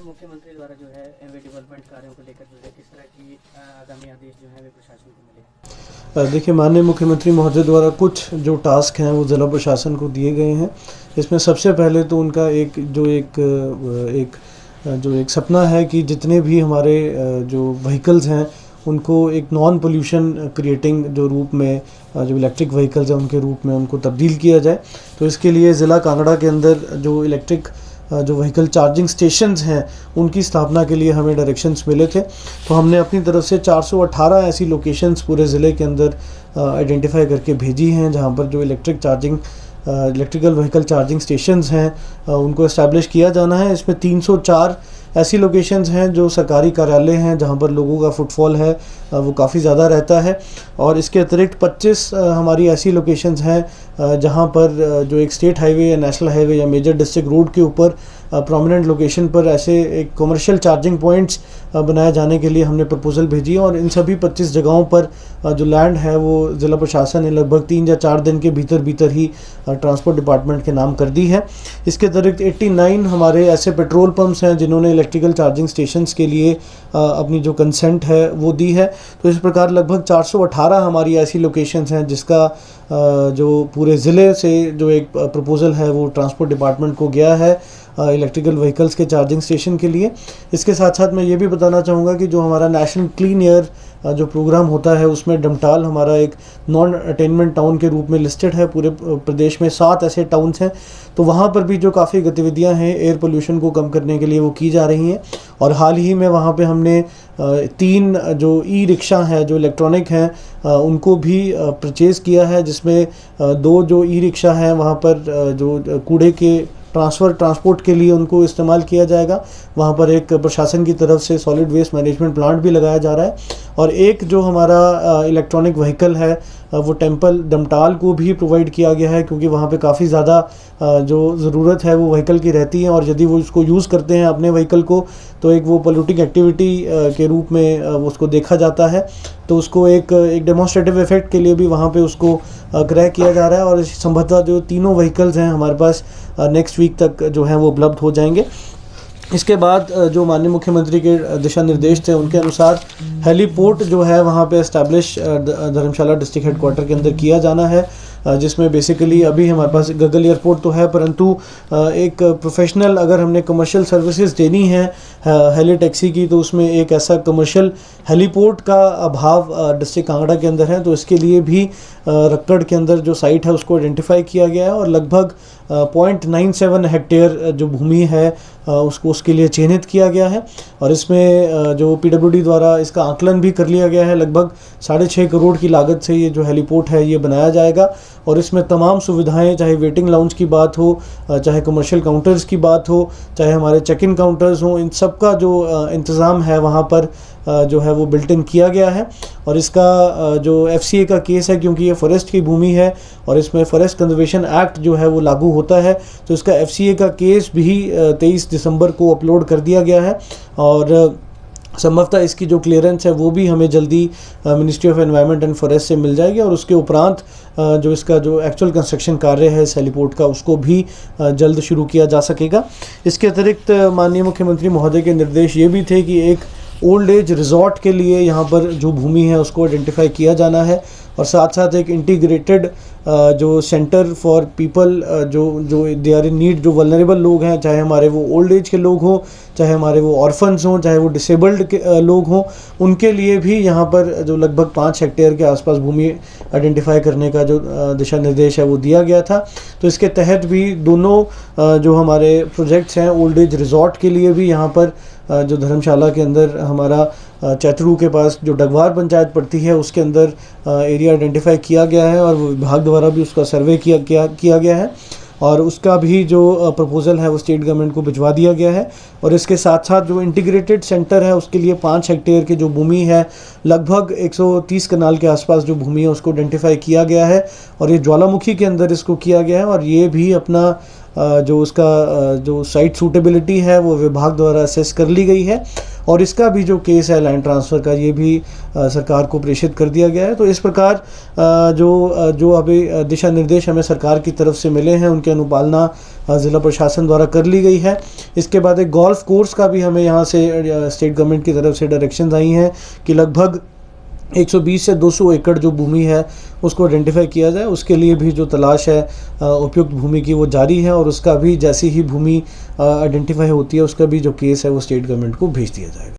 मुख्यमंत्री द्वारा जो है डेवलपमेंट कार्यों को लेकर जो है किस तरह की आगामी आदेश जो है वे प्रशासन को मिले? देखिए, माननीय मुख्यमंत्री महोदय द्वारा कुछ जो टास्क हैं वो ज़िला प्रशासन को दिए गए हैं। इसमें सबसे पहले तो उनका एक सपना है कि जितने भी हमारे जो व्हीकल्स हैं उनको एक नॉन पोल्यूशन क्रिएटिंग जो रूप में जो इलेक्ट्रिक व्हीकल्स हैं उनके रूप में उनको तब्दील किया जाए। तो इसके लिए ज़िला कांगड़ा के अंदर जो इलेक्ट्रिक जो व्हीकल चार्जिंग स्टेशंस हैं उनकी स्थापना के लिए हमें डायरेक्शंस मिले थे। तो हमने अपनी तरफ से 418 ऐसी लोकेशंस पूरे ज़िले के अंदर आइडेंटिफाई करके भेजी हैं जहां पर जो इलेक्ट्रिकल व्हीकल चार्जिंग स्टेशंस हैं उनको इस्टेब्लिश किया जाना है। इसमें 304 ऐसी लोकेशंस हैं जो सरकारी कार्यालय हैं जहां पर लोगों का फुटफॉल है वो काफ़ी ज़्यादा रहता है। और इसके अतिरिक्त 25 हमारी ऐसी लोकेशंस हैं जहां पर जो एक स्टेट हाईवे या नेशनल हाईवे या मेजर डिस्ट्रिक्ट रोड के ऊपर प्रोमिनेंट लोकेशन पर ऐसे एक कमर्शियल चार्जिंग पॉइंट्स बनाए जाने के लिए हमने प्रपोज़ल भेजी है। और इन सभी 25 जगहों पर जो लैंड है वो ज़िला प्रशासन ने लगभग 3 या 4 दिन के भीतर ही ट्रांसपोर्ट डिपार्टमेंट के नाम कर दी है। इसके अतिरिक्त 89 हमारे ऐसे पेट्रोल पंप्स हैं जिन्होंने इलेक्ट्रिकल चार्जिंग स्टेशंस के लिए अपनी जो कंसेंट है वो दी है। तो इस प्रकार लगभग 418 हमारी ऐसी लोकेशंस हैं जिसका जो पूरे ज़िले से जो एक प्रपोज़ल है वो ट्रांसपोर्ट डिपार्टमेंट को गया है इलेक्ट्रिकल व्हीकल्स के चार्जिंग स्टेशन के लिए। इसके साथ साथ मैं ये भी बताना चाहूँगा कि जो हमारा नेशनल क्लीन एयर जो प्रोग्राम होता है उसमें डमटाल हमारा एक नॉन अटेनमेंट टाउन के रूप में लिस्टेड है। पूरे प्रदेश में 7 ऐसे टाउन्स हैं। तो वहाँ पर भी जो काफ़ी गतिविधियाँ हैं एयर पोल्यूशन को कम करने के लिए वो की जा रही हैं। और हाल ही में वहाँ पे हमने 3 जो ई रिक्शा हैं जो इलेक्ट्रॉनिक हैं उनको भी परचेज़ किया है, जिसमें 2 जो ई रिक्शा हैं वहाँ पर जो कूड़े के ट्रांसपोर्ट के लिए उनको इस्तेमाल किया जाएगा। वहाँ पर एक प्रशासन की तरफ से सॉलिड वेस्ट मैनेजमेंट प्लांट भी लगाया जा रहा है। और एक जो हमारा इलेक्ट्रॉनिक व्हीकल है वो टेम्पल डमटाल को भी प्रोवाइड किया गया है, क्योंकि वहाँ पे काफ़ी ज़्यादा जो ज़रूरत है वो व्हीकल की रहती है। और यदि वो इसको यूज़ करते हैं अपने व्हीकल को तो एक वो पोल्यूटिंग एक्टिविटी के रूप में उसको देखा जाता है। तो उसको एक डेमोन्स्ट्रेटिव इफेक्ट के लिए भी वहाँ पे उसको क्रय किया जा रहा है। और संभवतः जो तीनों व्हीकल्स हैं हमारे पास नेक्स्ट वीक तक जो हैं वो उपलब्ध हो जाएंगे। इसके बाद जो माननीय मुख्यमंत्री के दिशा निर्देश थे उनके अनुसार हेलीपोर्ट जो है वहाँ पे इस्टेब्लिश धर्मशाला डिस्ट्रिक्ट हेडक्वार्टर के अंदर किया जाना है, जिसमें बेसिकली अभी हमारे पास गगल एयरपोर्ट तो है, परंतु एक प्रोफेशनल अगर हमने कमर्शियल सर्विसेज देनी है हेली टैक्सी की तो उसमें एक ऐसा कमर्शियल हेलीपोर्ट का अभाव डिस्ट्रिक्ट कांगड़ा के अंदर है। तो इसके लिए भी रक्कड़ के अंदर जो साइट है उसको आइडेंटिफाई किया गया है और लगभग 0.97 हेक्टेयर जो भूमि है उसके लिए चिन्हित किया गया है। और इसमें जो पीडब्ल्यूडी द्वारा इसका आकलन भी कर लिया गया है। लगभग 6.5 करोड़ की लागत से ये जो हेलीपोर्ट है ये बनाया जाएगा। और इसमें तमाम सुविधाएं, चाहे वेटिंग लाउंज की बात हो, चाहे कमर्शियल काउंटर्स की बात हो, चाहे हमारे चेक इन काउंटर्स हों, इन सब का जो इंतज़ाम है वहाँ पर जो है वो बिल्ट इन किया गया है। और इसका जो FCA का केस है, क्योंकि ये फॉरेस्ट की भूमि है और इसमें फॉरेस्ट कंजर्वेशन एक्ट जो है वो लागू होता है, तो इसका FCA का केस भी 23 दिसंबर को अपलोड कर दिया गया है। और संभवतः इसकी जो क्लियरेंस है वो भी हमें जल्दी ministry of environment and forest से मिल जाएगी। और उसके उपरांत जो इसका जो एक्चुअल कंस्ट्रक्शन कार्य है इस हेलीपोर्ट का उसको भी जल्द शुरू किया जा सकेगा। इसके अतिरिक्त माननीय मुख्यमंत्री महोदय के निर्देश ये भी थे कि एक ओल्ड एज रिजॉर्ट के लिए यहाँ पर जो भूमि है उसको आइडेंटिफाई किया जाना है। और साथ साथ एक इंटीग्रेटेड जो सेंटर फॉर पीपल जो दे आर इन नीड, जो वल्नरेबल लोग हैं, चाहे हमारे वो ओल्ड एज के लोग हों, चाहे हमारे वो ऑर्फन्स हों, चाहे वो डिसेबल्ड के लोग हों, उनके लिए भी यहाँ पर जो लगभग 5 हेक्टेयर के आसपास भूमि आइडेंटिफाई करने का जो दिशा निर्देश है वो दिया गया था। तो इसके तहत भी दोनों जो हमारे प्रोजेक्ट्स हैं ओल्ड एज रिजॉर्ट के लिए भी यहाँ पर जो धर्मशाला के अंदर हमारा चैतरू के पास जो डगवार पंचायत पड़ती है उसके अंदर एरिया आइडेंटिफाई किया गया है और विभाग द्वारा भी उसका सर्वे किया गया है। और उसका भी जो प्रपोज़ल है वो स्टेट गवर्नमेंट को भिजवा दिया गया है। और इसके साथ साथ जो इंटीग्रेटेड सेंटर है उसके लिए 5 हेक्टेयर की जो भूमि है, लगभग 130 कनाल के आसपास जो भूमि है उसको आइडेंटिफाई किया गया है। और ये ज्वालामुखी के अंदर इसको किया गया है। और ये भी अपना जो उसका जो साइट सूटेबिलिटी है वो विभाग द्वारा असेस कर ली गई है। और इसका भी जो केस है लैंड ट्रांसफ़र का, ये भी सरकार को प्रेषित कर दिया गया है। तो इस प्रकार जो अभी दिशा निर्देश हमें सरकार की तरफ से मिले हैं उनकी अनुपालना ज़िला प्रशासन द्वारा कर ली गई है। इसके बाद एक गोल्फ कोर्स का भी हमें यहाँ से स्टेट गवर्नमेंट की तरफ से डायरेक्शंस आई हैं कि लगभग 120 से 200 एकड़ जो भूमि है उसको आइडेंटिफाई किया जाए। उसके लिए भी जो तलाश है उपयुक्त भूमि की वो जारी है, और उसका भी जैसी ही भूमि आइडेंटिफाई होती है उसका भी जो केस है वो स्टेट गवर्नमेंट को भेज दिया जाएगा।